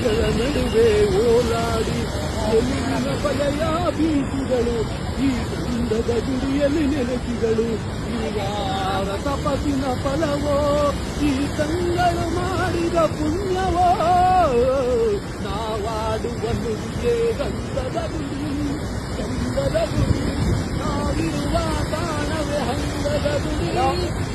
ದುಃಖಗಳ ನಡುವೆ ಓಲಾಡಿ ಗೆಲುವಿನ ಬಲೆಯ ಬೀಸಿಗಳು ಈ ಗಂಧದ ಗುಡಿಯಲ್ಲಿ ನೆಲೆಸಿಗಳು. ಯಾರ ತಪಸ್ಸಿನ ಫಲವೋ ಈ ತಂಗಳು ಮಾಡಿದ ಪುಣ್ಯವೋ, ನಾವಾಡುವ ನುಡಿಯೇ ಗಂಧದ ಗುಡಿ, ಗಂಧದ ಗುಡಿ, ನಾವಿರುವ ತಾಣವೇ ಹಂದದ ಗುಡಿ.